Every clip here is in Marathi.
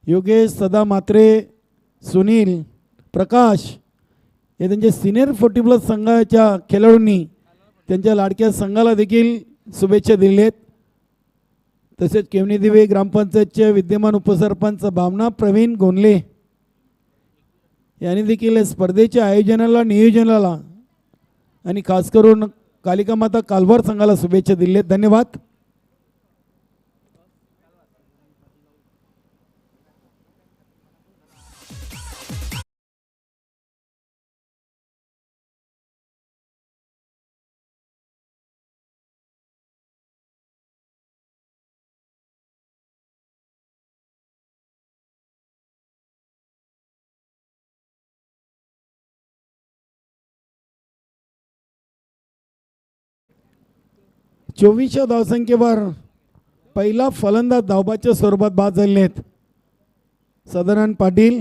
योगेश सदा मात्रे, सुनील, प्रकाश हे त्यांचे सिनियर 40+ संघाच्या खेळाडूंनी त्यांच्या लाडक्या संघाला देखील शुभेच्छा दिलेत. तसेच केवनी दिवे ग्रामपंचायतचे विद्यमान उपसरपंच भावना प्रवीण गोनले यांनी देखील स्पर्धेच्या आयोजनाला, नियोजनाला आणि खास करून कालिका माता कालवार संघाला शुभेच्छा दिलेत. धन्यवाद. चोवीसच्या धावसंख्येवर पहिला फलंदाज धावबाच्या स्वरूपात बाद झालेले आहेत. सदानंद पाटील,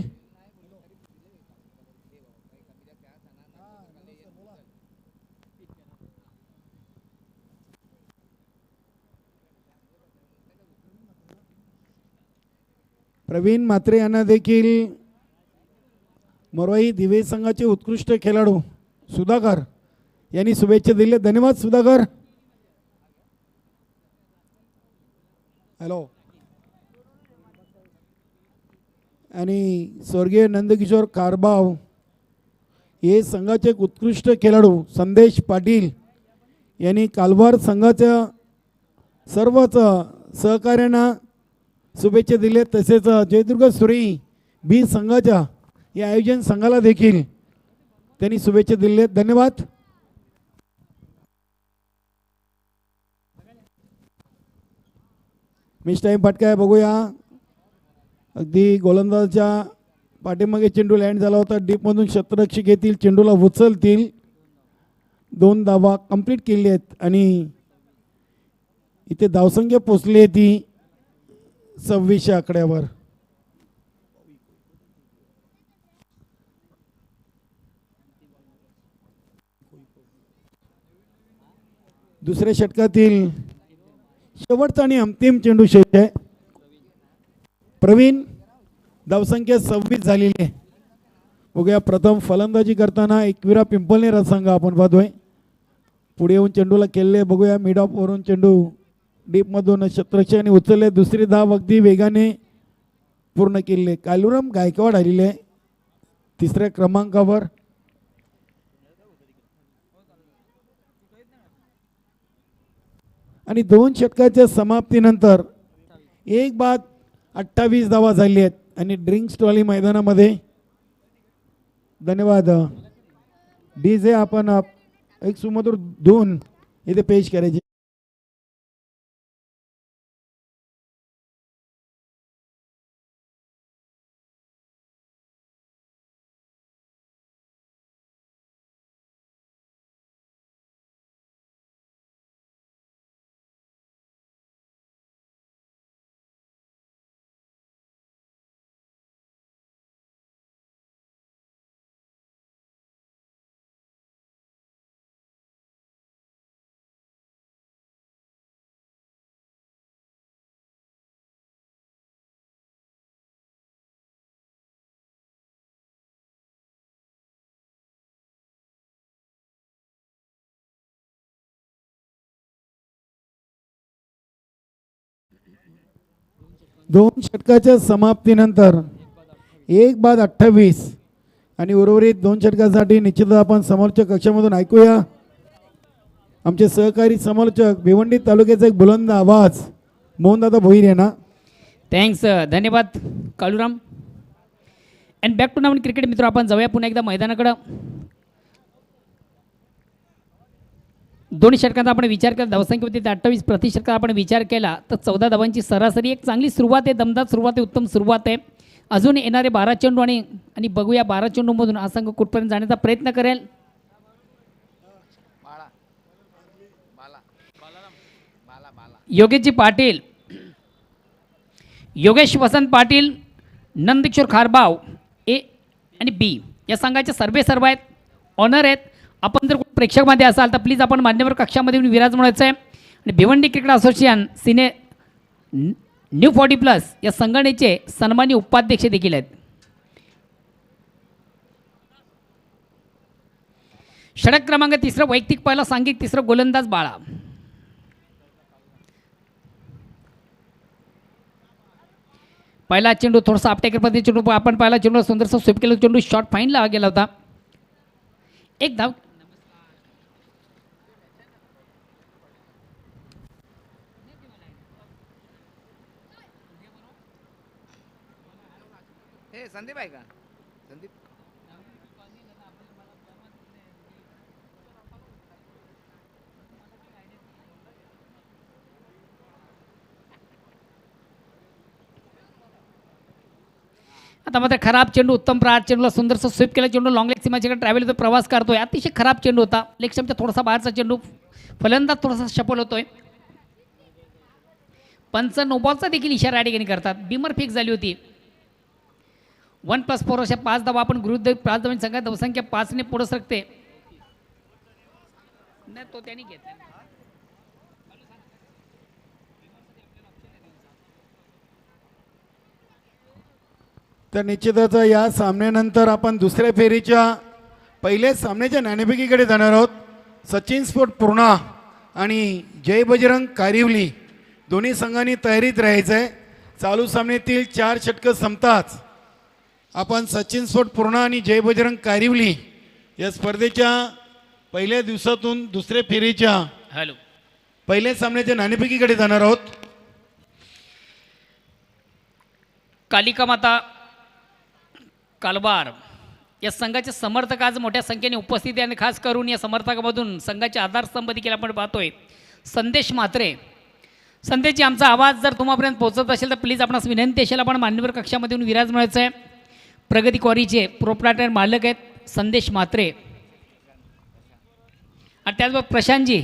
प्रवीण म्हात्रे यांना देखील मरवाई दिवे संघाचे उत्कृष्ट खेळाडू सुधाकर यांनी शुभेच्छा दिल्या. धन्यवाद सुधाकर. हॅलो. आणि स्वर्गीय नंदकिशोर कारभाव हे संघाचे एक उत्कृष्ट खेळाडू संदेश पाटील यांनी कालवार संघाच्या सर्वच सहकार्यांना शुभेच्छा दिल्या. तसेच जयदुर्ग सुरई बी संघाच्या या आयोजन संघाला देखील त्यांनी शुभेच्छा दिल्या. धन्यवाद. मिस टाईम फटका बघूया. अगदी गोलंदाजाच्या पाठीमागे चेंडू लँड झाला होता. डीपमधून क्षेत्ररक्षक येतील, चेंडूला उचलतील. 2 धावा कंप्लीट केली आहेत आणि इथे धावसंख्या पोचली आहे ती 26 आकड्यावर. दुसऱ्या षटकातील शेवटचा आणि अंतिम चेंडू शेष आहे. प्रवीण, धावसंख्या 26 झालेली आहे. बघूया प्रथम फलंदाजी करताना एकविरा पिंपळनेर संघ आपण पाहतोय. पुढे येऊन चेंडूला केले. बघूया मिड ऑफ वरून चेंडू डीपमधून क्षेत्ररक्षकाने उचलले. दुसरी धाव अगदी वेगाने पूर्ण केले. कालुराम गायकवाड आलेले तिसऱ्या क्रमांकावर. आणि 2 षटकाच्या समाप्तीनंतर 1 बाद 28 धावा झाली आहेत आणि ड्रिंक्स ट्रॉली मैदानामध्ये. धन्यवाद. डीजे आपण एक सुमधुर धून इथे पेश करायची. दोन षटकाच्या समाप्तीनंतर 1 बाद 28 आणि उर्वरित 2 षटकासाठी निश्चितच आपण समोरच्या कक्षामधून ऐकूया. आमचे सहकारी समालोचक भिवंडी तालुक्याचा एक बुलंद आवाज मोहनदादा भोईर यांना. थँक्स. धन्यवाद कालुराम. अँड बॅक टू नावन क्रिकेट मित्र. आपण जाऊया पुन्हा एकदा मैदानाकडं. दोन्ही षटकांचा आपण विचार केला, धावसंख्या होती 28. प्रति षटकात आपण विचार केला तर 14 धावांची सरासरी. एक चांगली सुरुवात आहे, दमदार सुरुवात आहे, उत्तम सुरुवात आहे. अजून येणारे 12 चेंडू आणि बघूया 12 चेंडूमधून हा संघ कुठपर्यंत जाण्याचा प्रयत्न करेल. योगेशजी पाटील, योगेश वसंत पाटील, नंदकिशोर खारबाव ए आणि बी या संघाचे सर्व आहेत, ऑनर आहेत. आपण जर प्रेक्षकमध्ये असाल तर प्लीज आपण मान्यवर कक्षामध्ये विराजमान व्हायचं आहे. आणि भिवंडी क्रिकेट असोसिएशन न्यू 40+ या संघटनेचे सन्माननीय उपाध्यक्ष देखील आहेत. षटक क्रमांक 3 वैयक्तिक पहिला सांघिक 3 गोलंदाज बाळा. पहिला चेंडू थोडासा आपटेकर पद्धती चेंडू आपण पहिला चेंडू सुंदरसा स्वीप केला चेंडू शॉट फाईनला गेला होता. एक धाव. हे संदीप आहे का संदीप आता मात्र खराब चेंडू उत्तम प्रहार चेंडूला सुंदरसा स्वीप केला चेंडू लॉंग लेग सीमाच्याकडे ट्रॅव्हल होतो प्रवास करतोय. अतिशय खराब चेंडू होता. लेग स्टंपच्या थोडासा बाहेरचा चेंडू फलंदाज थोडासा शपल होतोय. पंच नो बॉलचा देखील इशारा या ठिकाणी करतात. बिमर फिक्स झाली होती. 1+4 अशा 5 धावा आपण गृहीत 5 धावांची संख्या धावसंख्या 5 ने पुढे सरकते. नाही तो त्यांनी घेतला. तर निश्चितच या सामन्यानंतर आपण दुसऱ्या फेरीच्या पहिल्या सामन्याच्या नाणेफेकीकडे जाणार आहोत. सचिन स्पोर्ट पूर्णा आणि जय बजरंग कारिवली दोन्ही संघांनी तयारीत राहायचं आहे. चालू सामन्यातील 4 षटकं संपताच आपण सचिन स्पोर्ट पूर्णा आणि जय बजरंग कारिवली या स्पर्धेच्या पहिल्या दिवसातून दुसऱ्या फेरीच्या पहिल्या सामन्याच्या नाणेफेकीकडे जाणार आहोत. कालिका माता कालबार या संघाचे समर्थक आज मोठ्या संख्येने उपस्थित आहे आणि खास करून या समर्थकामधून संघाचे आधारस्तंभ देखील आपण पाहतोय. संदेश म्हात्रे. संदेशजी आमचा आवाज जर तुम्हापर्यंत पोहोचत असेल तर प्लीज आपणास विनंती असेल आपण मान्यवर कक्षामध्ये येऊन विराज मिळायचं आहे. प्रगती क्वारीचे प्रोप्रायटर मालक आहेत संदेश म्हात्रे आणि त्याचबरोबर प्रशांतजी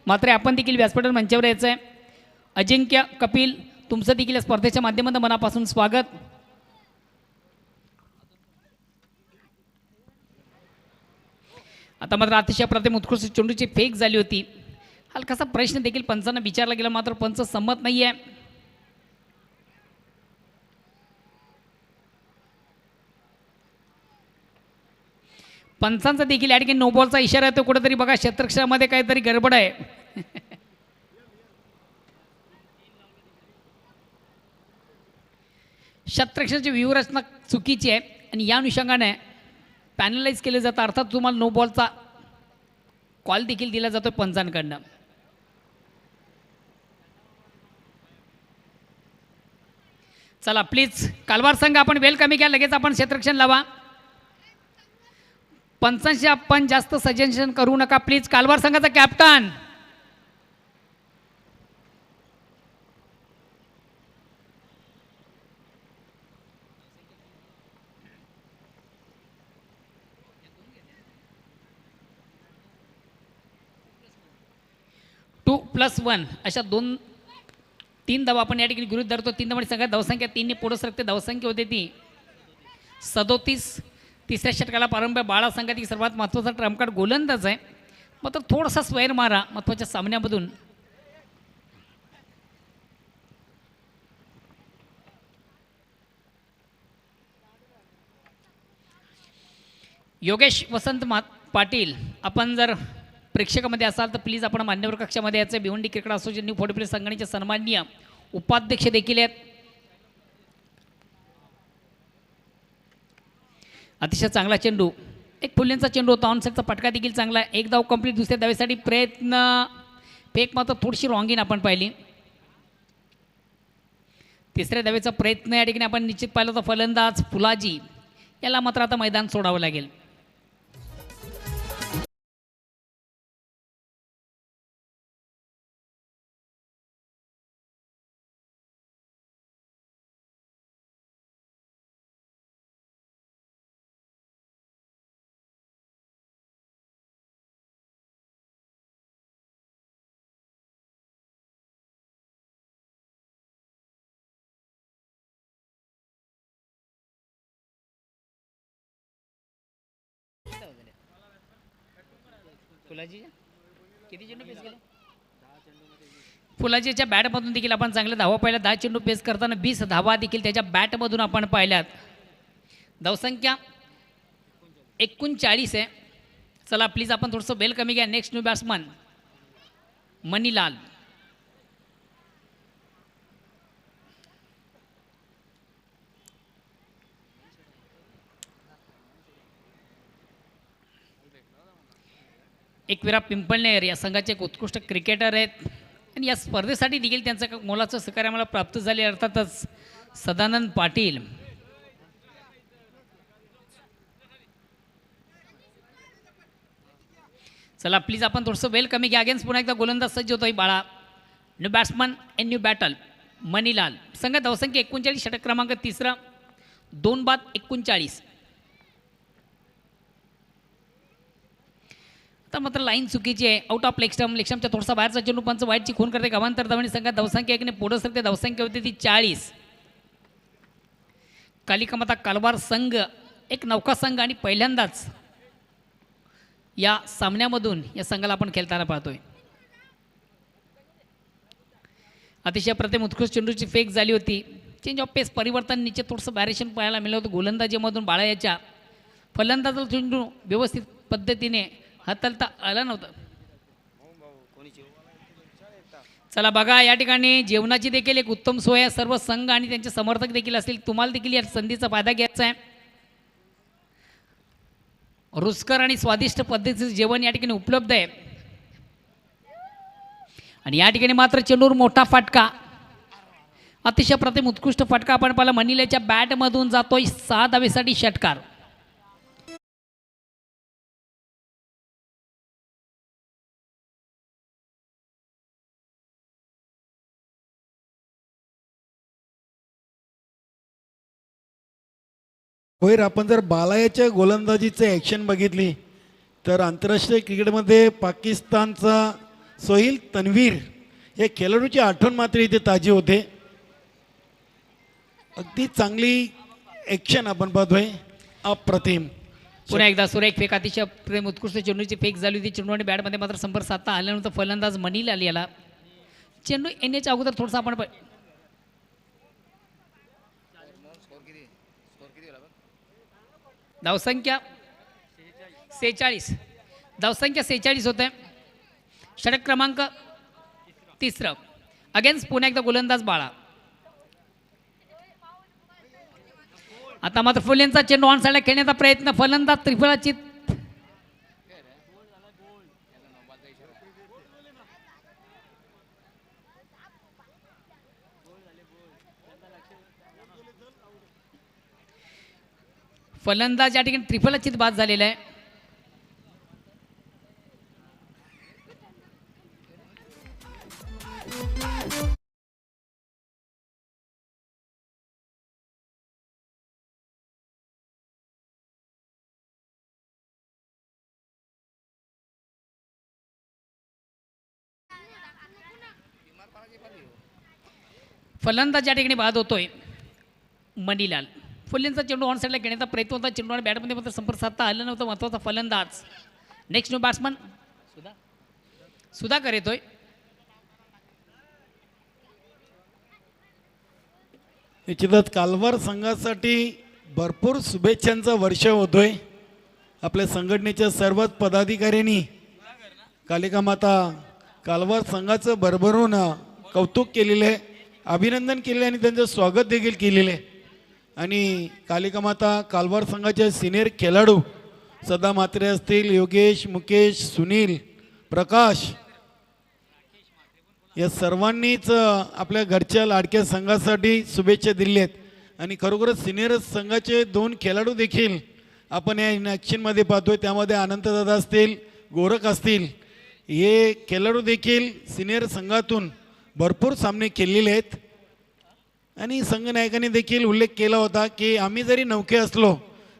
मात्रे आपण देखील व्यासपीठ मंचावर यायचं आहे. अजिंक्य कपिल तुमचं देखील या स्पर्धेच्या माध्यमातून मनापासून स्वागत. आता मात्र अतिशय प्रतिम उत्कृष्ट चेंडूची फेक झाली होती. हलकासा प्रश्न देखील पंचांना विचारला गेला मात्र पंच संमत नाही आहे. पंचांचा देखील या ठिकाणी नो बॉलचा इशारा येतो. कुठेतरी बघा क्षेत्रक्षणामध्ये काहीतरी गडबड आहे. क्षेत्रक्षणाची व्यूहरचना चुकीची आहे आणि या अनुषंगाने पॅनलाइज केले जातं. अर्थात तुम्हाला नो बॉलचा कॉल देखील दिला जातो पंचांकडनं. चला प्लीज कालवार संघ आपण वेल कमी घ्या. लगेच आपण क्षेत्ररक्षण लावा. पंचांशी आपण जास्त सजेशन करू नका प्लीज. कालवार संघाचा कॅप्टन टू प्लस 1 अशा 3 धावा आपण या ठिकाणी गृहीत धरतो. 3 धावांची संख्या धावसंख्या 3 ने पुढे सरकते. धावसंख्या होते ती 37. तिसऱ्या षटकाला प्रारंभ बाळा संघातील सर्वात महत्त्वाचा ट्रम्प कार्ड गोलंदाज आहे. मात्र थोडासा स्वैर मारा महत्त्वाच्या सामन्यामधून. योगेश वसंत पाटील आपण जर प्रेक्षकामध्ये असाल तर प्लीज आपण मान्यवर कक्षामध्ये याचं. भिवंडी क्रिकेट असोसिएशन न्यू 40+ संघटनेचे सन्माननीय उपाध्यक्ष देखील आहेत. अतिशय चांगला चेंडू. एक फुल्यांचा चेंडू होता. ऑनसेटचा फटका देखील चांगला आहे. एक धाव कंप्लीट. दुसऱ्या धावेसाठी प्रयत्न. फेक मात्र थोडीशी रॉंगीन आपण पाहिली. तिसऱ्या धावेचा प्रयत्न या ठिकाणी आपण निश्चित पाहिला होता. फलंदाज फुलाजी याला मात्र आता मैदान सोडावं लागेल. फुलाजी किती चेंडू फेस केले? फुलाजीच्या बॅटमधून देखील आपण चांगल्या धावा पाहिल्या. 10 चेंडू पेस करताना 20 धावा देखील त्याच्या बॅटमधून आपण पाहिल्यात. धावसंख्या 39 आहे. चला प्लीज आपण थोडंसं बेल कमी घ्या. Next new batsman Manilal. Ekvira Pimpalner या संघाचे एक उत्कृष्ट क्रिकेटर आहेत आणि या स्पर्धेसाठी देखील त्यांचं मोलाचं सहकार्य आम्हाला प्राप्त झाले. अर्थातच सदानंद पाटील. चला प्लीज आपण थोडंसं वेल कमी घ्या. अगेन्स्ट पुन्हा एकदा गोलंदाज सज्ज होतोय बाळा. New batsman and new battle Manilal. संघ धावसंख्या 39, षटक क्रमांक 3, 2 बाद 39. तर मात्र लाईन चुकीची आहे. आउट ऑफ लेगस्टमच्या थोडासा बाहेरचा चेंडू पंच वाईटची खून करते. गव्हांतर धावणी संघात धावसंख्या 1ने पुढे सरते. धावसंख्या होती ती 40. कालिकामाता कालवार संघ एक नौका संघ आणि पहिल्यांदाच या सामन्यामधून या संघाला आपण खेळताना पाहतोय. अतिशय प्रथम उत्कृष्ट चेंडूची फेक झाली होती. चेंज ऑफ पेस परिवर्तन नीचे थोडंसं व्हॅरिएशन पाहायला मिळालं होतं गोलंदाजीमधून बाळा याच्या. फलंदाजाला चेंडू व्यवस्थित पद्धतीने हाताळता आला नव्हता. चला बघा या ठिकाणी जेवणाची देखील एक उत्तम सोय आहे. सर्व संघ आणि त्यांचे समर्थक देखील असतील. तुम्हाला देखील या संधीचा फायदा घ्यायचा आहे. रुचकर आणि स्वादिष्ट पद्धतीचं जेवण या ठिकाणी उपलब्ध आहे. आणि या ठिकाणी मात्र चेंडूवर मोठा फटका. अतिशय प्रथम उत्कृष्ट फटका आपण पाहिला. मनीलाच्या बॅटमधून जातोय 6 धावेसाठी षटकार. होय, आपण जर बालायाच्या गोलंदाजीचे ॲक्शन बघितली तर आंतरराष्ट्रीय क्रिकेटमध्ये पाकिस्तानचा सोहिल तन्वीर या खेळाडूची आठवण मात्र इथे ताजी होते. अगदी चांगली ॲक्शन आपण पाहतोय. अप्रतिम. पुन्हा एकदा सुरेख फेक. अतिशय प्रेम उत्कृष्ट चेंडूची फेक झाली होती. चेंडू आणि बॅटमध्ये मात्र संपर्क साधता आल्यानंतर फलंदाज मनीलाल याला चेंडू येण्याच्या अगोदर थोडंसं आपण धावसंख्या 46. धावसंख्या 46 होते. षटक क्रमांक 3. अगेन्स्ट पुन्हा एकदा गोलंदाज बाळा. आता मात्र फुलेंचा चेंडू ऑन साईडला खेळण्याचा प्रयत्न. फलंदाज त्रिफळाची फलंदाज या ठिकाणी त्रिफळाचीत बाद झालेला आहे. फलंदाज या ठिकाणी बाद होतोय मनीलाल. फुलेंचा चेंडू ऑन साईडला घेण्याचा प्रयत्न होता. चेंडू आणि बॅटमध्ये मात्र संपर्क साधता आलं नव्हतं. महत्त्वाचा फलंदाज नेक्स्ट न्यू बॅट्समन सुधाकर येतोय. निश्चितच कालवार संघासाठी भरपूर शुभेच्छांचा वर्षाव होतोय. आपल्या संघटनेच्या सर्वच पदाधिकाऱ्यांनी कालिका माता कालवार संघाचं भरभरून कौतुक केलेलं आहे, अभिनंदन केलेलं आहे आणि त्यांचं स्वागत देखील केलेलं आहे. आणि कालिका माता कालवार संघाचे सिनियर खेळाडू सदा म्हात्रे असतील, योगेश, मुकेश, सुनील, प्रकाश या सर्वांनीच आपल्या घरच्या लाडक्या संघासाठी शुभेच्छा दिल्या आहेत. आणि खरोखरच सिनियर संघाचे 2 खेळाडू देखील आपण या ॲक्शनमध्ये पाहतोय. त्यामध्ये अनंतदादा असतील, गोरख असतील, हे खेळाडू देखील सिनियर संघातून भरपूर सामने खेळलेले आहेत. आणि संघनायकांनी देखील उल्लेख केला होता की आम्ही जरी नौके असलो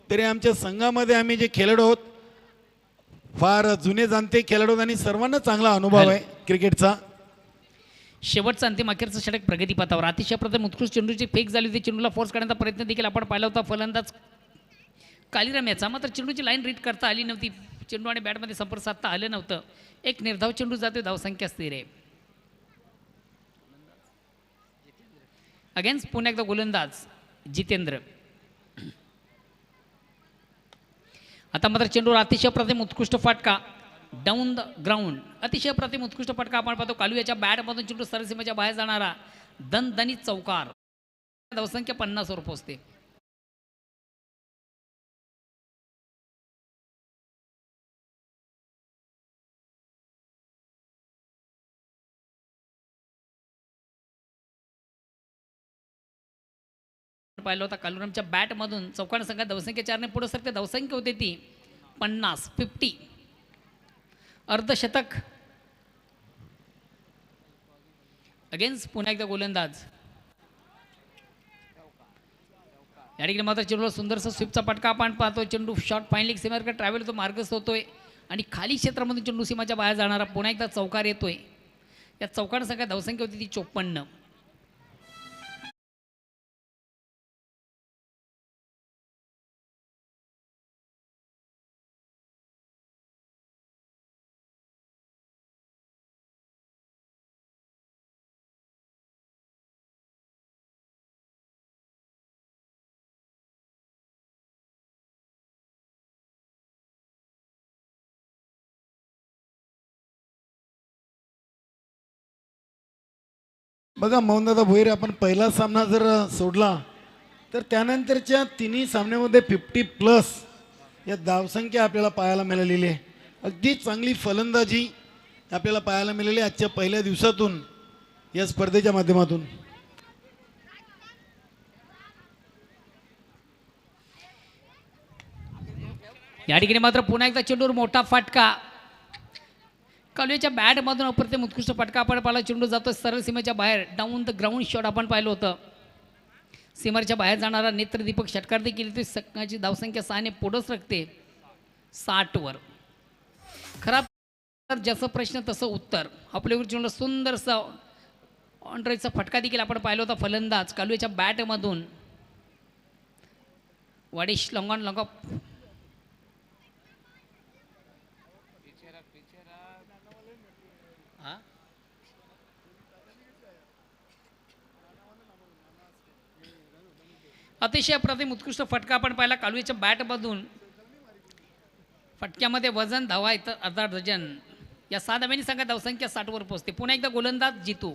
तरी आमच्या संघामध्ये आम्ही जे खेळाडू आहोत फार जुने जाणते खेळाडू आहेत आणि सर्वांना चांगला अनुभव आहे क्रिकेटचा. शेवटचा अंतिम अखेरचं षटक प्रगतीपथावर. अतिशय प्रथम उत्कृष्ट चेंडूची फेक झाली होती. चेंडूला फोर्स करण्याचा प्रयत्न देखील आपण पाहिला होता. फलंदाज कालीराम याचा मात्र चेंडूची लाईन रीड करता आली नव्हती. चेंडू आणि बॅटमध्ये संपर्क साधता आलं नव्हतं. एक निर्धाव चेंडू जातोय. धावसंख्या स्थिर आहे. अगेन्स्ट पुन्हा एकदा गोलंदाज जितेंद्र. आता मात्र चेंडूवर अतिशय प्रतिम उत्कृष्ट फटका डाऊन द ग्राउंड. अतिशय प्रतिम उत्कृष्ट फटका आपण पाहतो. कालुयाच्या बॅटमधून चेंडू सरसीमेच्या बाहेर जाणारा दणदणीत चौकार. धावसंख्या 50 वर पोहोचते. पाहिलं होता कालुरामच्या बॅटमधून चौकार संघात धावसंख्या 4ने पुढे सरते. धावसंख्या होते ती 50. अर्धशतक अगेन्स्ट पुन्हा एकदा गोलंदाज. या ठिकाणी मात्र चेंडूला सुंदरसा स्वीपचा पटका आपण पाहतो. चेंडू शॉट फाईन लेग सीमावर ट्रॅव्हल तो मार्गस्थ होतोय आणि खाली क्षेत्रामधून चेंडू सीमाच्या बाहेर जाणारा पुन्हा एकदा चौकार येतोय. या चौकार संघात धावसंख्या होती ती 54. बघा मोहनदादा भोईर, आपण पहिला सामना जर सोडला तर त्यानंतरच्या तिन्ही सामन्यामध्ये 50+ या धावसंख्या आपल्याला पाहायला मिळालेली आहे. अगदी चांगली फलंदाजी आपल्याला पाहायला मिळाली आजच्या पहिल्या दिवसातून या स्पर्धेच्या माध्यमातून. या ठिकाणी मात्र पुन्हा एकदा चेंडूवर मोठा फटका. कालुयाच्या बॅटमधून अप्रतिम उत्कृष्ट फटका आपण पाहिला. चेंडू जातो सरळ सीमेच्या बाहेर डाऊन द ग्राउंड शॉट आपण पाहिलं होतं. सीमाच्या बाहेर जाणारा नेत्रदीपक षटकार देखील ते संघाची धावसंख्या 6ने पुढंच राखते 60 वर. खराब जसं प्रश्न तसं उत्तर. आपल्यावर चेंडूला सुंदरसा ऑनड्राईव्हचा फटका देखील आपण पाहिला होता. फलंदाज कालुयाच्या बॅटमधून वाडिश लॉंगॉन लॉंग अतिशय प्रतिम उत्कृष्ट फटका आपण पाहिला कालुयाच्या बॅटमधून. फटक्यामध्ये वजन धावा इतर अर्धा डझन. या 6 धाव्यांनी संघात धावसंख्या 60 वर पोहोचते. पुन्हा एकदा गोलंदाज जितू.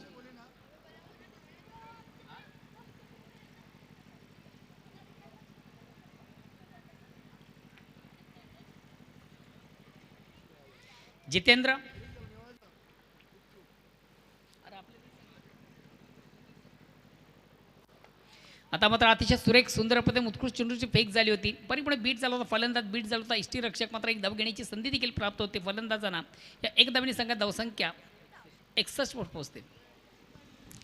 जितेंद्र आता मात्र अतिशय सुरेख सुंदर प्रतिम उत्कृष्ट चेंडूची फेक झाली होती. परिपूर्ण बीट झाला होता. फलंदाज बीट झाला होता. इष्टिरक्षक मात्र एक धाव घेण्याची संधी देखील प्राप्त होते फलंदाजांना. या एक धावेने संघात धावसंख्या 61 वर पोहोचते.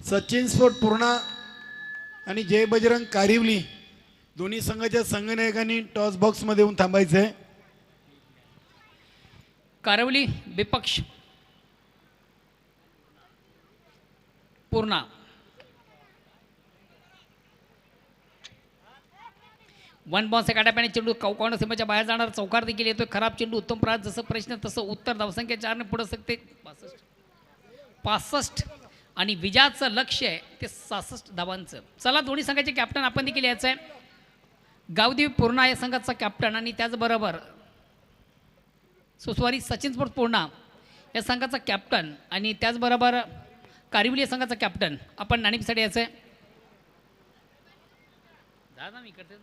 सचिन स्पोर्ट पूर्णा आणि जय बजरंग कारिवली दोन्ही संघाच्या संघनायकांनी टॉस बॉक्समध्ये येऊन थांबायचं आहे. कारिवली विपक्ष पूर्णा. वन बॉन्स एका टप्प्याने चेंडू कौकावण सीमेच्या बाहेर जाणार चौकार देखील येतोय. खराब चेंडू उत्तम प्रात. जसं प्रश्न तसं उत्तर. धावसंख्या 4ने पुढे सकते 65 आणि विजयाचं लक्ष्य आहे ते 66 धावांचं. चला दोन्ही संघाचे कॅप्टन आपण देखील यायचं आहे. गावदेवी पूर्णा या संघाचा कॅप्टन आणि त्याचबरोबर सुस्वारी सचिन स्पोर्ट पूर्णा या संघाचा कॅप्टन आणि त्याचबरोबर कारिवली या संघाचा कॅप्टन आपण नाणेफेसाठी यायचं आहे. दादा मी करते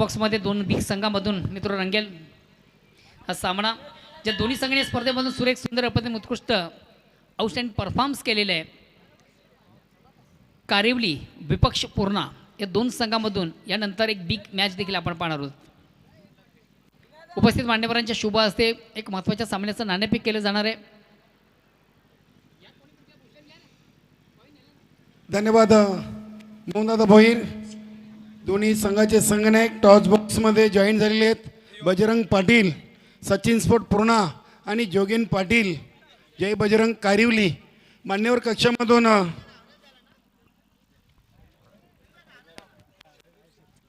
बॉक्समध्ये दोन बिग संघामधून मित्र रंगेल हा सामना. ज्या दोन्ही संघाने स्पर्धेमधून सुरेख सुंदर अप्रतिम उत्कृष्ट आउटस्टँडिंग परफॉर्मन्स केलेले आहे. कारिवली विपक्ष पूर्णा या दोन संघामधून यानंतर एक बिग मॅच देखील आपण पाहणार आहोत. उपस्थित मान्यवरांच्या शुभ हस्ते एक महत्त्वाच्या सामन्याचं नाणेफेक केलं जाणार आहे. धन्यवाद मोहनदादा भोईर. दोन्ही संघाचे संघनायक टॉस बॉक्समध्ये जॉईन झालेले आहेत. बजरंग पाटील सचिन स्पोर्ट पूर्णा आणि जोगेन पाटील जय बजरंग कारिवली. मान्यवर कक्षामधून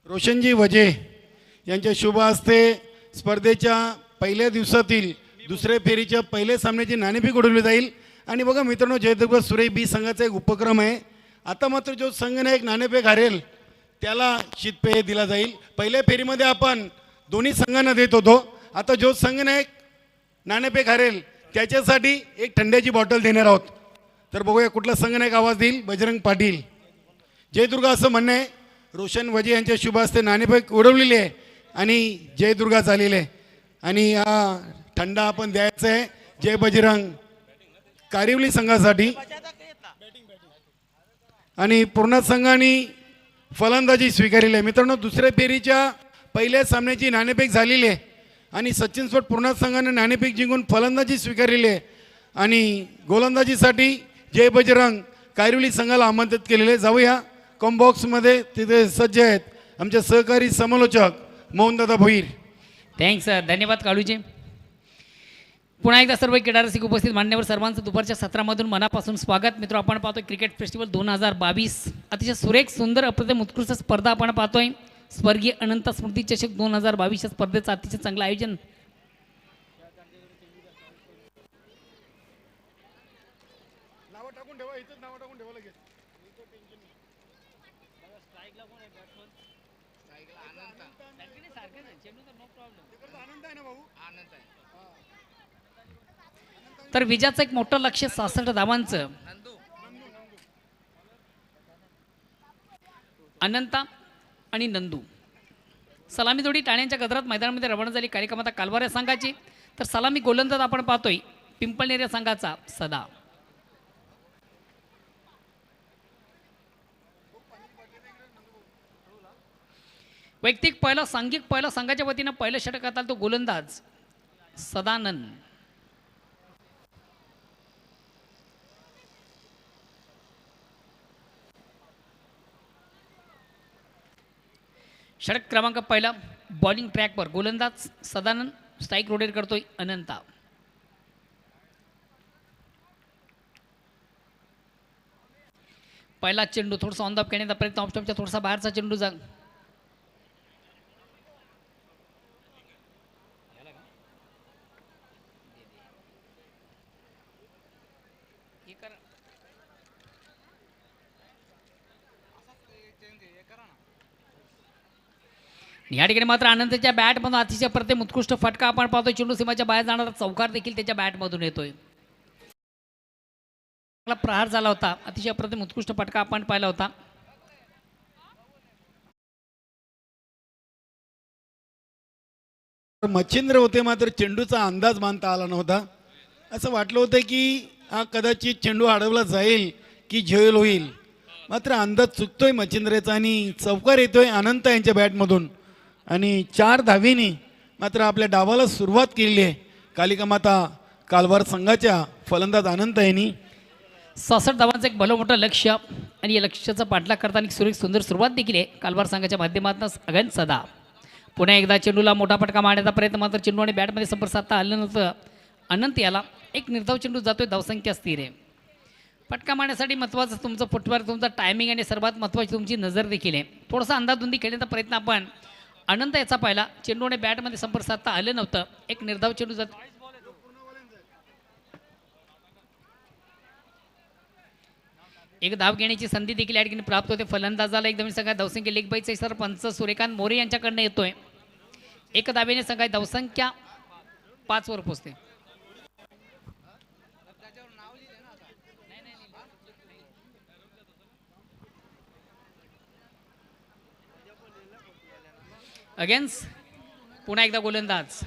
रोशनजी वजे यांच्या शुभ हस्ते स्पर्धेच्या पहिल्या दिवसातील दुसऱ्या फेरीच्या पहिल्या सामन्याची नाणेफेक उडवली जाईल. आणि बघा मित्रांनो, जयदुर्ग सुरे बी संघाचा एक उपक्रम आहे. आता मात्र जो संघनायक नाणेफेक हारेल त्याला शीतपेय दिला जाईल. पहिल्या फेरीमध्ये आपण दोन्ही संघांना देत होतो. आता जो संघनायक नाणेफेक हारेल त्याच्यासाठी एक थंड्याची बॉटल देणार आहोत. तर बघूया कुठला संघनायक आवाज देईल. बजरंग पाटील. जयदुर्गा असं म्हणणं आहे. रोशन वजे यांच्या शुभ हस्ते नाणेफेक उडवलेली आहे आणि जयदुर्गा झालेली आहे. आणि हा थंडा आपण द्यायचा आहे जय बजरंग कारिवली संघासाठी. आणि पूर्ण संघाने फलंदाजी स्वीकारलेली आहे. मित्रांनो, दुसऱ्या फेरीच्या पहिल्या सामन्याची नाणेफेक झालेली आहे आणि सचिन स्पोर्ट पूर्ण संघाने नाणेफेक जिंकून फलंदाजी स्वीकारलेली आहे. आणि गोलंदाजीसाठी जय बजरंग कारिवली संघाला आमंत्रित केलेले आहे. जाऊया कॉम्बॉक्समध्ये. तिथे सज्ज आहेत आमचे सहकारी समालोचक मोहनदादा भोईर. थँक्स. धन्यवाद काळूजी. पुन्हा एकदा सर्व क्रीडा रसिक उपस्थित मान्यवर सर्वांचं दुपारच्या सत्रामधून मनापासून स्वागत. मित्र, आपण पाहतोय क्रिकेट फेस्टिवल 2022. अतिशय सुरेख सुंदर अप्रतिम उत्कृष्ट स्पर्धा आपण पाहतोय. स्वर्गीय अनंत स्मृती चषक 2022 या स्पर्धेचं अतिशय चांगलं आयोजन. तर विजयाचं एक मोठं लक्ष्य 66 धावांचं. अनंता आणि नंदू सलामी जोडी टाण्यांच्या गजरात मैदानामध्ये रवाना झाली. कार्यक्रमात कालवार या संघाची. तर सलामी गोलंदाज आपण पाहतोय पिंपळनेर या संघाचा सदा. वैयक्तिक पहिला सांघिक पहिला संघाच्या वतीनं पहिलं षटक आला तो गोलंदाज सदानंद. षटक क्रमांक पहिला बॉलिंग ट्रॅकवर गोलंदाज सदानंद. स्ट्राईक रोटेट करतोय अनंता. पहिला चेंडू थोडासा ऑन द करण्याचा प्रयत्न. ऑफस्टॉपच्या थोडासा बाहेरचा चेंडू जा. या ठिकाणी मात्र आनंदच्या बॅटमधून अतिशय प्रतिम उत्कृष्ट फटका आपण पाहतोय. चेंडू सीमाच्या बाहेर जाणारा चौकार देखील त्याच्या बॅटमधून येतोय. प्रहार झाला होता. अतिशय प्रतिम उत्कृष्ट फटका आपण पाहिला होता. मच्छिंद्र होते मात्र चेंडूचा अंदाज बांधता आला नव्हता. असं वाटलं होतं की हा कदाचित चेंडू अडवला जाईल की झेल होईल. मात्र अंदाज चुकतोय मच्छिंद्रेचा आणि चौकार येतोय अनंत यांच्या बॅटमधून. आणि 4 धावींनी मात्र आपल्या डावाला सुरुवात केलेली आहे कालिका माता कालवार संघाच्या फलंदाज अनंत यांनी. 66 धावांचं एक भलं मोठं लक्ष्य आणि या लक्ष्याचा पाठलाग करताना सुरेख सुंदर सुरुवात देखील आहे कालवार संघाच्या माध्यमातून अगन सदा. पुन्हा एकदा चेंडूला मोठा फटका मारण्याचा प्रयत्न. मात्र चेंडू आणि बॅटमध्ये संपर्क साधता आलं नव्हतं. अनंत याला एक निर्धाव चेंडू जातोय. धावसंख्या स्थिर आहे. फटका मारण्यासाठी महत्त्वाचं तुमचं फुटवर्क, तुमचा टायमिंग आणि सर्वात महत्त्वाची तुमची नजर देखील आहे. थोडासा अंदाधुंदी खेळण्याचा प्रयत्न आपण अनंत याचा पाहिला. चेंडू आणि बॅटमध्ये संपर्क साधता आलं नव्हतं. एक निर्धाव चेंडू जातो. एक धाव घेण्याची संधी देखील या ठिकाणी प्राप्त होते. फलंदाजाला एकदम सगळ्या धावसंख्या लेग बाईचा इशारा पंच सूर्यकांत मोरे यांच्याकडनं येतोय. एक धावेने सगळ्या धावसंख्या 5 वर पोहोचते. अगेन्स्ट पुन्हा एकदा गोलंदाज.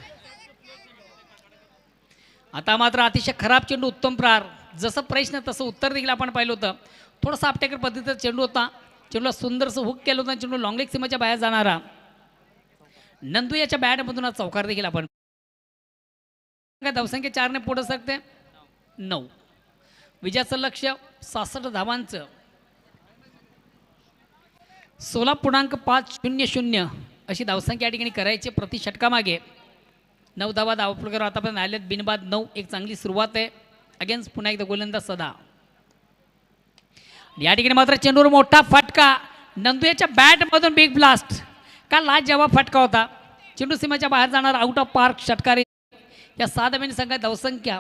आता मात्र अतिशय खराब चेंडू, उत्तम प्रहार. जसं प्रश्न तसं उत्तर देखील आपण पाहिलं होतं. थोडासा आपटेकर पद्धतीचा चेंडू होता. चेंडूला सुंदरसं हुक केलं होतं. चेंडू लॉंग लेग सीमाच्या बाहेर जाणारा. नंदू याच्या बॅटमधून चौकार देखील आपण धावसंख्या 4ने पुढे सरकते 9. विजयाचं लक्ष 66 धावांचं. 16.500 अशी धावसंख्या या ठिकाणी करायची प्रति षटकामागे. 9 धावा धावफलकावर आतापर्यंत आलेत बिनबाद 9. एक चांगली सुरुवात आहे. अगेन्स्ट पुन्हा एकदा गोलंदाज सदा. या ठिकाणी मात्र चेंडूवर मोठा फटका. नंदू याच्या बॅटमधून बिग ब्लास्ट. का लाजवाब फटका होता. चेंडू सीमाच्या बाहेर जाणार आउट ऑफ पार्क षटकार. या 6 धावांनी संघात धावसंख्या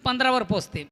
15वर पोहोचते.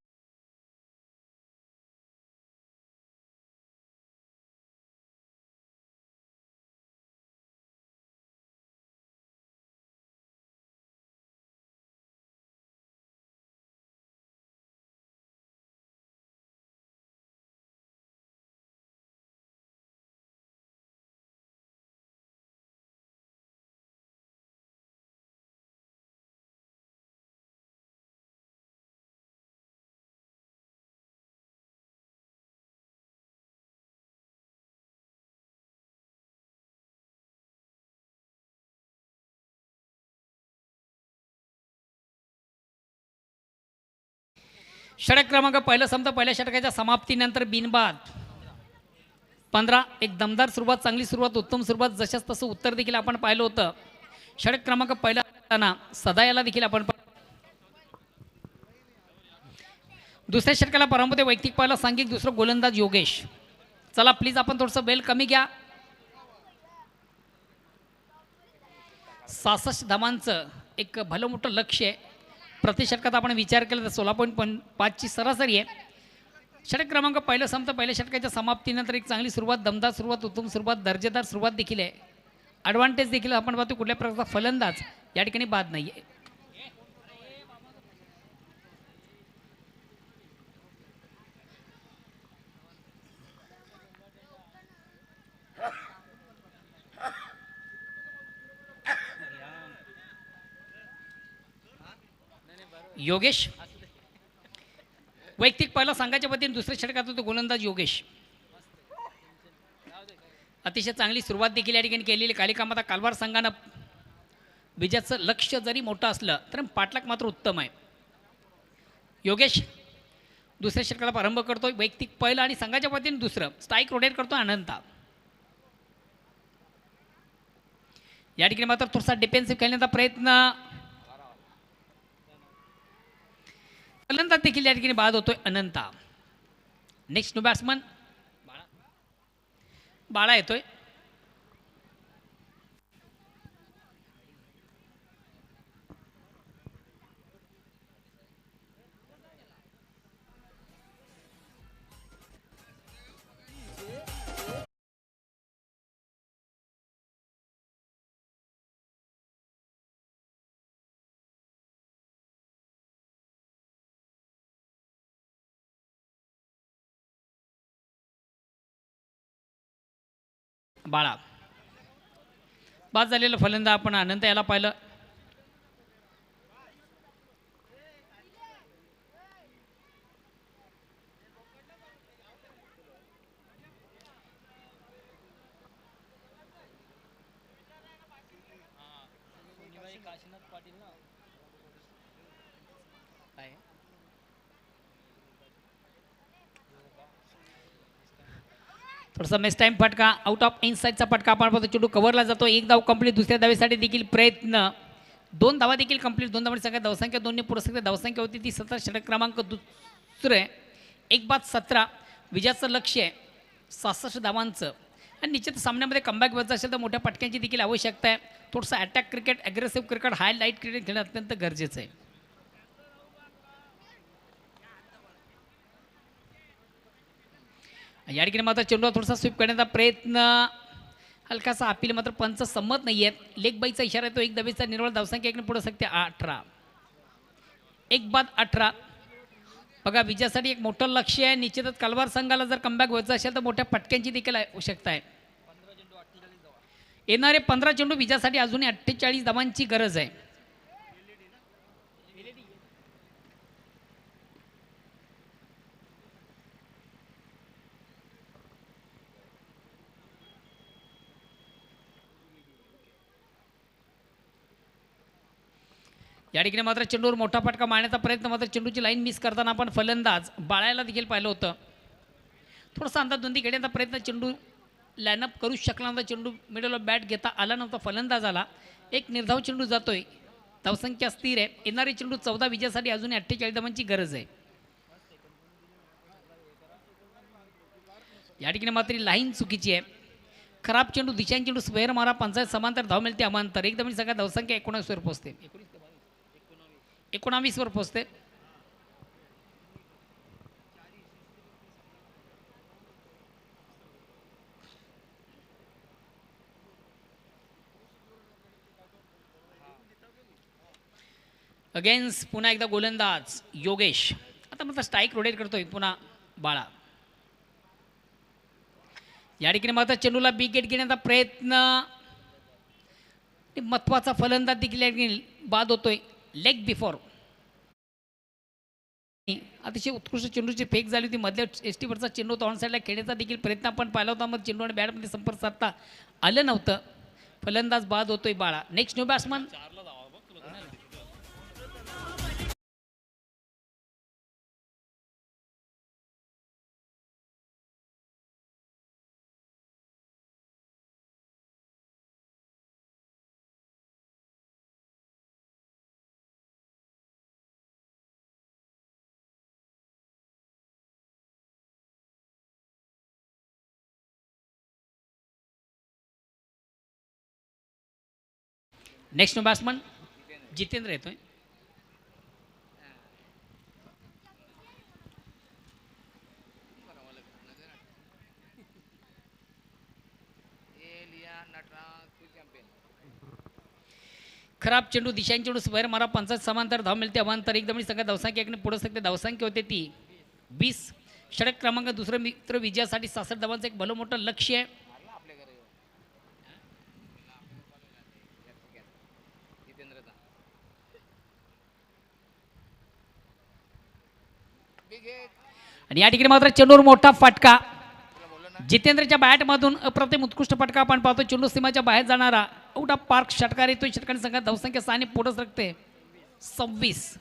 षटक क्रमांक पहिला संपता. पहिल्या षटकाच्या समाप्तीनंतर बिनबाद 15. एक दमदार सुरुवात, चांगली सुरुवात, उत्तम सुरुवात. जशाच तसं उत्तर देखील आपण पाहिलं होतं. षटक क्रमांक पहिला असताना सदा याला देखील आपण दुसऱ्या षटकाला प्रारंभ होते. वैयक्तिक पहिला सांघिक दुसरं गोलंदाज योगेश. चला प्लीज आपण थोडंसं बेल कमी घ्या. 66 धावांचं एक भलं मोठं लक्ष आहे. प्रति षटकात आपण विचार केला तर 16.5ची सरासरी आहे. षटक क्रमांक पहिलं संपतं. पहिल्या षटकाच्या समाप्तीनंतर एक चांगली सुरुवात, दमदार सुरुवात, उत्तम सुरुवात, दर्जेदार सुरुवात देखील आहे. ॲडव्हान्टेज देखील आपण पाहतो. कुठल्या प्रकारचा फलंदाज या ठिकाणी बाद नाही आहे. योगेश वैयक्तिक पहिला संघाच्या वतीने दुसऱ्या षटकात होतो गोलंदाज योगेश. अतिशय चांगली सुरुवात देखील या ठिकाणी केलेली. कालिकामाता आता कालवार संघानं विजयाचं लक्ष जरी मोठं असलं तर पाठलाग मात्र उत्तम आहे. योगेश दुसऱ्या षटकाला प्रारंभ करतोय. वैयक्तिक पहिलं आणि संघाच्या वतीने दुसरं. स्ट्राईक रोटेट करतो अनंता. या ठिकाणी मात्र थोडासा डिफेन्सिव्ह खेळण्याचा प्रयत्न. फलंदाज देखील या ठिकाणी बाद होतोय अनंता. नेक्स्ट न्यू बॅट्समन बाळा येतोय. बाळा बाद झालेलं फलंदाज आपण अनंत याला पाहिलं. थोडासा मिस टाईम फटका, आउट ऑफ इनसाईडचा फटका आपण पाहतो. चेंडू कव्हरला जातो. एक धाव कंप्लीट. दुसऱ्या धावेसाठी देखील प्रयत्न. 2 धावा देखील कंप्लीट. 2 धावांची संख्या धावसंख्या 2ने पुढे सकते. धावसंख्या होती ती 17. षटक क्रमांक दुसरे. 1/17. विजयाचं लक्ष आहे 66 धावांचं. आणि निश्चित सामन्यामध्ये कमबॅक व्हायचं असेल तर मोठ्या पटक्यांची देखील आवश्यकता आहे. थोडंसं attack cricket, aggressive cricket, highlight cricket खेळणं अत्यंत गरजेचं आहे. या ठिकाणी मात्र चेंडूला थोडासा स्वीप करण्याचा प्रयत्न. हलकासा अपील मात्र पंच संमत नाही आहेत. लेग बाईचा इशारा येतो. 1 धावेचा निर्वळ. धावसंख्या एकने पुढे सकते 18. 1/18. बघा विजयासाठी एक मोठं लक्ष आहे. निश्चितच कालवार संघाला जर कमबॅक व्हायचं असेल तर मोठ्या फटक्यांची देखील आवश्यकता आहे. येणारे 15 चेंडू विजयासाठी अजूनही 48 धावांची गरज आहे. या ठिकाणी मात्र चेंडूवर मोठा फटका मारण्याचा प्रयत्न, मात्र चेंडूची लाईन मिस करताना आपण फलंदाज बाळायला देखील पाहिलं होतं. थोडासा अंदाधुंदी घेण्याचा प्रयत्न, चेंडू लाईनअप करू शकला नव्हता. चेंडू मिडल ऑफ बॅट घेता आला नव्हता फलंदाजाला. एक निर्धाव चेंडू जातोय, धावसंख्या स्थिर आहे. येणारे चेंडू 14 विजयासाठी अजूनही 48 धावांची गरज आहे. या ठिकाणी मात्र लाईन चुकीची आहे. खराब चेंडू, दिशांनी चेंडू स्क्वेअर मारा, 55 समांतर धाव मिळते अमांतर. एकदम सगळ्या धावसंख्या 19 वर पोहोचते, 19 वर पोहोचते. अगेन्स्ट पुन्हा एकदा गोलंदाज योगेश. आता मात्र स्ट्राईक रोटेट करतोय पुन्हा बाळा. या ठिकाणी मात्र चेंडूला बिग गेट घेण्याचा प्रयत्न, महत्वाचा फलंदाज देखील बाद होतोय. लेग बिफोर, अतिशय उत्कृष्ट चेंडूची फेक झाली होती. मधल्या एसटीवरचा चेंडू ऑन साईडला खेळण्याचा देखील प्रयत्न आपण पाहिला होता. मग चेंडू आणि बॅटमध्ये संपर्क साधता आलं नव्हतं. फलंदाज बाद होतोय बाळा. Next new batsman next new batsman Jitendra येतोय. खराब चेंडू, दिशांनी चेंडू स्क्वेअर मारा, 50 समांतर धाव मिळते अवांतर. एकदम सगळ्या धावसंख्या एकने पुढे सकते. धावसंख्या होते ती 20. षटक क्रमांक दुसरं मित्र विजयासाठी 66 धावांचं एक भलं मोठं लक्ष्य आहे. आणि या ठिकाणी मात्र चेंडूवर मोठा फटका, जितेंद्रच्या बॅटमधून अप्रतिम उत्कृष्ट फटका आपण पाहतो. चेंडू सीमाच्या बाहेर जाणारा आउट ऑफ पार्क षटकार येतोय. षटकाने संघात धावसंख्या 6 ने पुढे सरकते 26.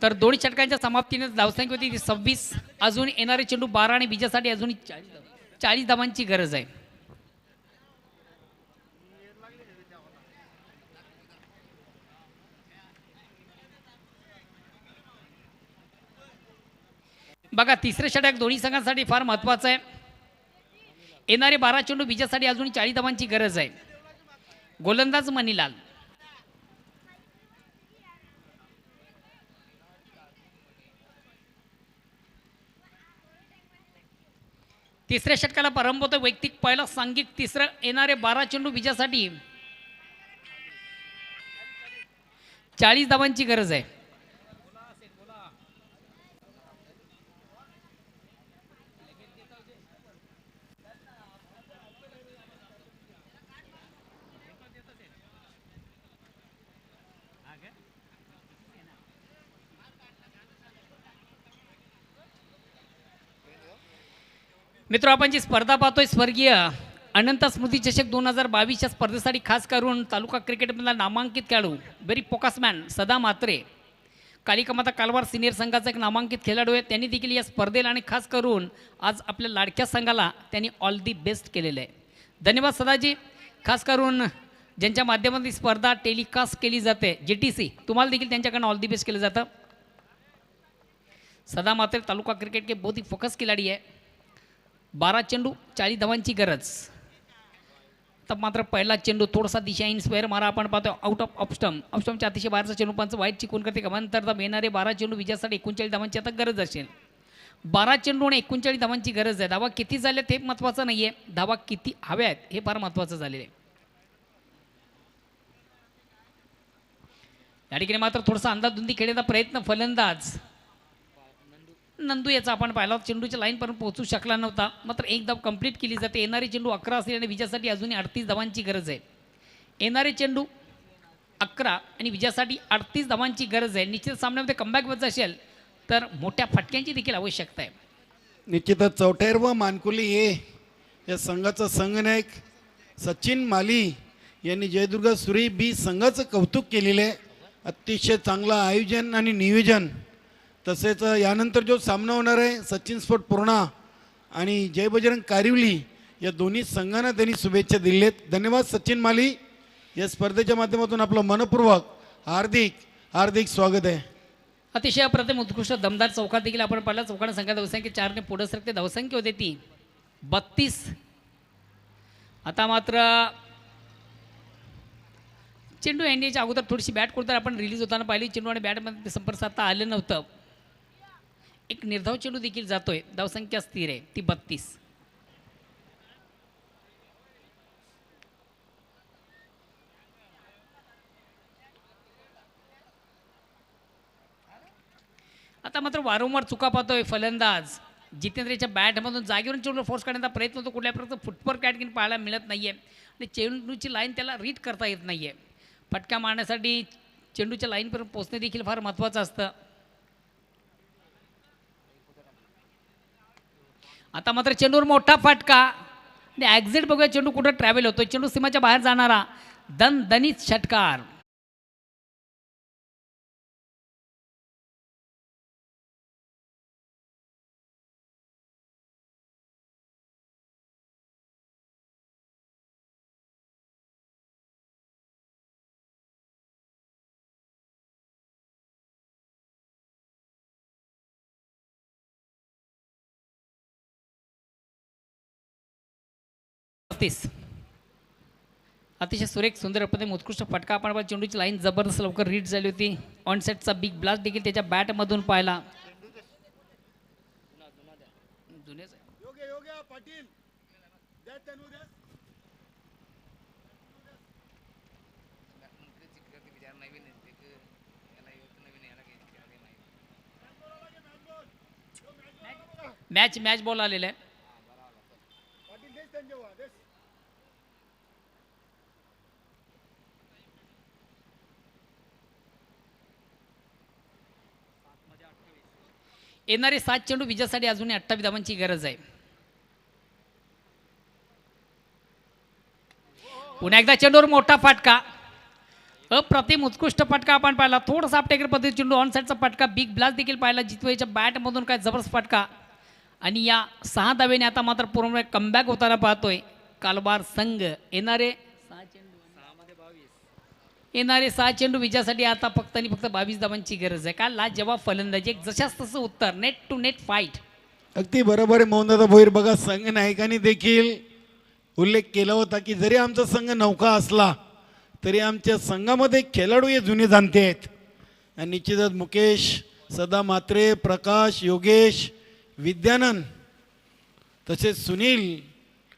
तर दोन्ही षटकांच्या समाप्तीने धावसंख्या होती ती 26. अजून येणारे चेंडू 12 आणि विजयासाठी अजून 40 धावांची गरज आहे. बघा, तिसरे षटक दोन्ही संघांसाठी फार महत्वाचं आहे. येणारे 12 चेंडू विजयासाठी अजून 40 धावांची गरज आहे. गोलंदाज मनीलाल. तिसऱ्या षटकाला प्रारंभ होतो. वैयक्तिक पहिला सांघिक तिसरं. येणारे 12 चेंडू विजयासाठी 40 धावांची गरज आहे. मित्र आपण जी स्पर्धा पाहतोय स्वर्गीय अनंत स्मृती चषक 2022च्या स्पर्धेसाठी खास करून तालुका क्रिकेटमधला नामांकित खेळाडू व्हेरी फोकसमॅन सदा मात्रे कालिकामाता कालवार सिनियर संघाचा एक नामांकित खेळाडू आहे. त्यांनी देखील या स्पर्धेला आणि खास करून आज आपल्या लाडक्या संघाला त्यांनी ऑल दी बेस्ट केलेलं आहे. धन्यवाद सदाजी. खास करून ज्यांच्या माध्यमातून ही स्पर्धा टेलिकास्ट केली जाते JTC तुम्हाला देखील त्यांच्याकडनं ऑल दी बेस्ट केलं जातं. सदा मात्रे तालुका क्रिकेट के बहुत ही फोकस खिलाड़ी है. 12 चेंडू 40 धावांची गरज. तब मात्र पहिला चेंडू थोडासा दिशाहीन स्क्वेअर मारा आपण पाहतो आउट ऑफ ऑफस्टमच्या अतिशय बाहेरचा चेंडू पंच वाईट चिकून करते गमंतर तब येणारे 12 चेंडू विजयासाठी 39 धावांची आता गरज असेल. 12 चेंडू आणि 39 धावांची गरज आहे. धावा किती झाले ते महत्त्वाचं नाही आहे, धावा किती हव्या आहेत हे फार महत्त्वाचं झालेलं आहे. या ठिकाणी मात्र थोडासा अंदाधुंदी खेळण्याचा प्रयत्न फलंदाज नंदू याचा आपण पाहिला. चेंडूच्या लाईनपर्यंत पोहोचू शकला नव्हता, मात्र एक धाव कंप्लीट केली जाते. येणारे चेंडू 11 असलेल्याने विजयासाठी अजूनही 38 धावांची गरज आहे. येणारे चेंडू 11 आणि विजयासाठी 38 धावांची गरज आहे. निश्चित सामन्यामध्ये कमबॅक होत असेल तर मोठ्या फटक्यांची देखील आवश्यकता आहे. निश्चितच चौटेर व मानकुली हे या संघाचा संघनायक सचिन माली यांनी जयदुर्गा सुरी बी संघाचं कौतुक केलेलं आहे. अतिशय चांगलं आयोजन आणि नियोजन. तसेच यानंतर जो सामना होणार आहे सचिन स्पोर्ट पूर्णा आणि जय बजरंग कारिवली या दोन्ही संघांना त्यांनी शुभेच्छा दिलेत. धन्यवाद सचिन माली. या स्पर्धेच्या माध्यमातून आपलं मनपूर्वक हार्दिक हार्दिक स्वागत आहे. अतिशय अप्रतिम उत्कृष्ट दमदार चौकार देखील आपण पाहिला. चौकाने संख्या धावसंख्या 4 ने पुढे सरकते. धावसंख्या होते ती 32. आता मात्र चेंडू येण्याच्या अगोदर थोडीशी बॅट कुठतर आपण रिलीज होताना पाहिली. चेंडू आणि बॅटमध्ये संपर्क साधता आलं नव्हतं. एक निर्धाव चेंडू देखील जातोय. धावसंख्या स्थिर आहे ती 32. आता मात्र वारंवार चुका पाहतोय फलंदाज जितेंद्रच्या बॅटमधून जागेवरून चेंडू फोर्स करण्याचा प्रयत्न होतो. कुठल्या प्रकारचं फुटवर्क कॅटकिन पाहायला मिळत नाहीये आणि चेंडूची लाईन त्याला रीड करता येत नाहीये. फटका मारण्यासाठी चेंडूच्या लाईनपर्यंत पोहोचणे देखील फार महत्त्वाचं असतं. आता मात्र चेंडूवर मोठा फटका आणि ॲक्झिट बघूया चेंडू कुठं ट्रॅव्हल होतो. चेंडू सीमाच्या बाहेर जाणारा दणदणीत षटकार. अतिशय सुरेख सुंदर पद्धतीने उत्कृष्ट फटका आपण पाहिला. चेंडूची लाईन जबरदस्त लवकर रीड झाली होती. ऑनसेटचा बिग ब्लास्ट देखील त्याच्या बॅटमधून पाहिला. मॅच बॉल आलेला आहे. येणारे 7 चेंडू विजयासाठी अजूनही 28 धावांची गरज आहे. पुन्हा एकदा चेंडूवर मोठा फटका. अप्रतिम उत्कृष्ट फटका आपण पाहिला. थोडासा अपटेकर पद्धती चेंडू ऑन साईडचा फटका बिग ब्लास्ट देखील पाहिला. जितवेच्या बॅटमधून काय जबरदस्त फटका आणि या 6 धावेने आता मात्र पूर्ण कमबॅक होताना पाहतोय कालबार संघ. येणारे 6 चेंडू विजयासाठी आता फक्त आणि फक्त 22 धावांची गरज आहे. का लाजवाब फलंदाजी. एक जशाच तसं उत्तर. Net to net fight. अगदी बरोबर आहे मोहनदादा भोईर. बघा संघ नायकांनी देखील उल्लेख केला होता की जरी आमचा संघ नौका असला तरी आमच्या संघामध्ये खेळाडू हे जुने जाणते आहेत. आणि निश्चितच मुकेश सदा मात्रे, प्रकाश, योगेश, विद्यानंद तसेच सुनील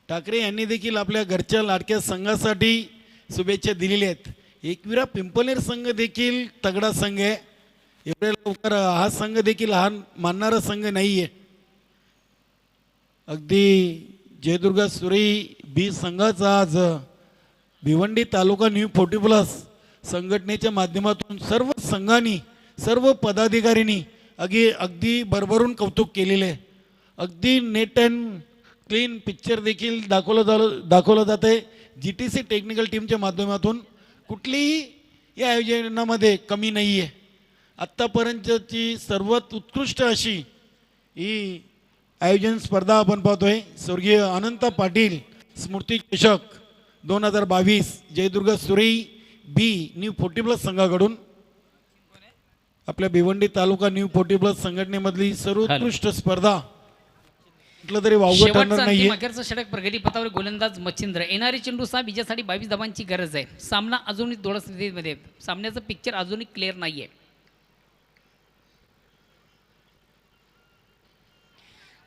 ठाकरे यांनी देखील आपल्या घरच्या लाडक्या संघासाठी शुभेच्छा दिलेल्या आहेत. एकविरा पिंपलेर संघ देखील तगडा संघ आहे. एवढ्या लवकर हा संघ देखील हार मानणारा संघ नाही आहे. अगदी जयदुर्गा सुरी बी संघाचा आज भिवंडी तालुका न्यू 40+ संघटनेच्या माध्यमातून सर्व संघांनी सर्व पदाधिकाऱ्यांनी अगदी भरभरून कौतुक केलेले आहे. अगदी नेट अँड क्लीन पिक्चर देखील दाखवलं जात आहे. GTC टेक्निकल टीमच्या माध्यमातून कुठलीही या आयोजनामध्ये कमी नाही आहे. आत्तापर्यंतची सर्वात उत्कृष्ट अशी ही आयोजन स्पर्धा आपण पाहतोय. स्वर्गीय अनंत पाटील स्मृती चषक 2022 जयदुर्ग सुरई बी न्यू 40+ संघाकडून आपल्या भिवंडी तालुका न्यू 40+ संघटनेमधली सर्वोत्कृष्ट स्पर्धा म्हटलं तरी वावगं शेवटचा ठरणार अंतिम नाहीये. अखेरचा षटक प्रगती पथावर गोलंदाज मच्छिंद्र. येणारे चेंडू सहा विजयासाठी 22 धावांची गरज आहे. सामना अजूनही दोळा स्थितीमध्ये. सामन्याचं पिक्चर अजूनही क्लिअर नाहीये.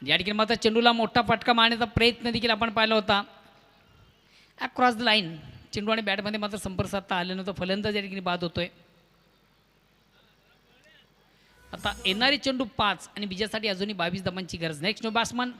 या ठिकाणी मात्र चेंडूला मोठा फटका मारण्याचा प्रयत्न देखील आपण पाहिला होता. अक्रॉस द लाईन चेंडू आणि बॅटमध्ये मात्र संपर्क साधता आले नव्हतं. फलंदाज या ठिकाणी बाद होतोय. आता येणारे चेंडू 5 आणि विजयासाठी अजूनही 22 धावांची गरज. Next no batsman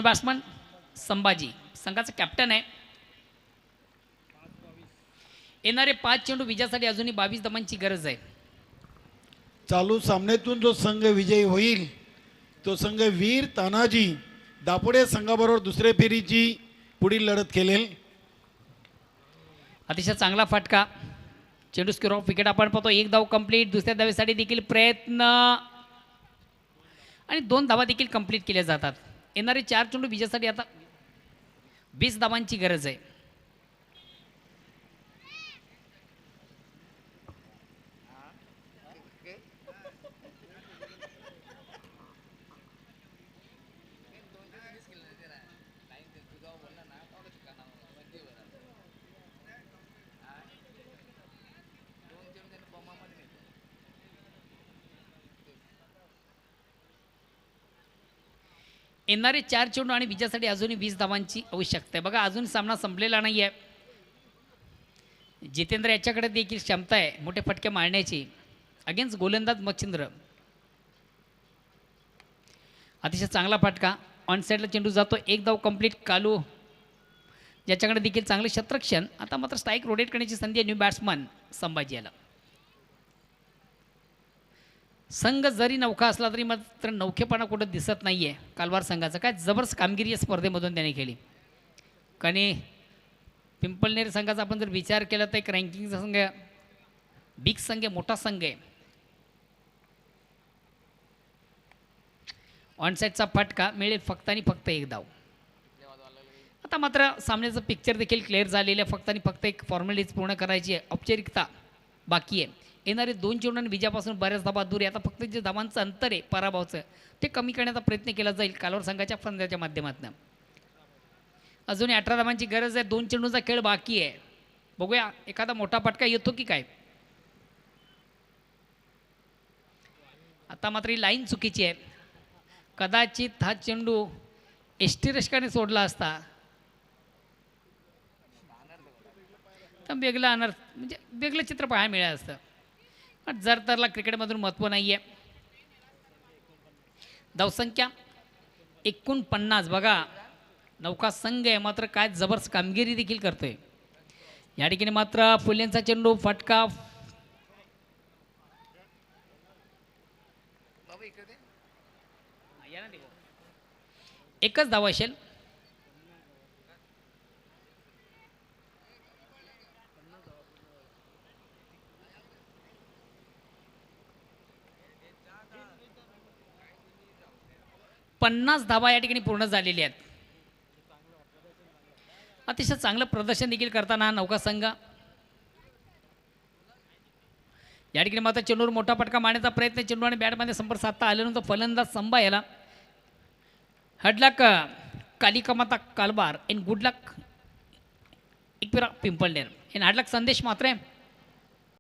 batsman Sambhaji संघाचा कॅप्टन आहे. येणारे 5 चेंडू विजयासाठी अजूनही 22 धावांची गरज आहे. चालू सामन्यातून जो संघ विजयी होईल तो संघ वीर तानाजी दापोडे संघाबरोबर दुसऱ्या फेरीची पुढील लढत खेळेल. अतिशय चांगला फटका. चेंडू स्क्वेअर ऑफ विकेट आपण पाहतो. 1 धाव कंप्लीट. दुसऱ्या धावेसाठी देखील प्रयत्न आणि 2 धावा देखील कंप्लीट केल्या जातात. येणारे 4 चेंडू विजयासाठी आता 20 धावांची गरज आहे. येणारे 4 चेंडू आणि विजयासाठी अजूनही 20 धावांची आवश्यकता आहे. बघा अजून सामना संपलेला नाही आहे. जितेंद्र याच्याकडे देखील क्षमता आहे मोठे फटके मारण्याची. अगेन्स्ट गोलंदाज मच्छिंद्र. अतिशय चांगला फटका. ऑन साईडला चेंडू जातो. 1 धाव कंप्लीट. कालू ज्याच्याकडे देखील चांगले क्षेत्ररक्षण. आता मात्र स्ट्राईक रोटेट करण्याची संधी आहे न्यू बॅट्समन संभाजी याला. संघ जरी नौका असला तरी मात्र नौकेपणा कुठं दिसत नाही आहे कालवार संघाचं. काय जबरदस्त कामगिरी या स्पर्धेमधून त्याने केली. कारण पिंपळनेर संघाचा आपण जर विचार केला तर एक रँकिंगचा संघ बिग संघ आहे, मोठा संघ आहे. ऑनसाईडचा फटका मिळेल फक्त आणि फक्त 1 धाव. आता मात्र सामन्याचं पिक्चर देखील क्लिअर झालेलं आहे. फक्त आणि फक्त एक फॉर्मॅलिटीज पूर्ण करायची आहे. औपचारिकता बाकी आहे. येणारे 2 चेंडू आणि विजयापासून बऱ्याच धावा दूर आहे. आता फक्त जे धावांचं अंतर आहे पराभवाचं ते कमी करण्याचा प्रयत्न केला जाईल कालवर संघाच्या फलंदाजाच्या माध्यमातून. अजूनही 18 धावांची गरज आहे. 2 चेंडूचा खेळ बाकी आहे. बघूया एखादा मोठा फटका येतो की काय. आता मात्र ही लाईन चुकीची आहे. कदाचित हा चेंडू एसटी रशकाने सोडला असता तर वेगळं अनर्थ म्हणजे वेगळं चित्र पाहायला मिळालं असतं. पण जर तरला क्रिकेटमधून महत्त्व नाही आहे. धावसंख्या 49. बघा नौका संघ आहे मात्र काय जबरदस्त कामगिरी देखील करतोय. या ठिकाणी मात्र फुल्यांचा चेंडू फटका. एकच धाव असेल. पन्नास धावा या ठिकाणी पूर्ण झालेल्या आहेत. अतिशय चांगलं प्रदर्शन देखील करताना नौका संघ. या ठिकाणी मात्र चेंडूवर मोठा फटका मारण्याचा प्रयत्न. चेंडू आणि बॅटमध्ये संपर्क साधता आल्यानंतर फलंदाज संभा याला. हडलक कालिकामाता कालबार in good luck Ekvira Pimpalner. In hard luck Sandesh मात्र आहे.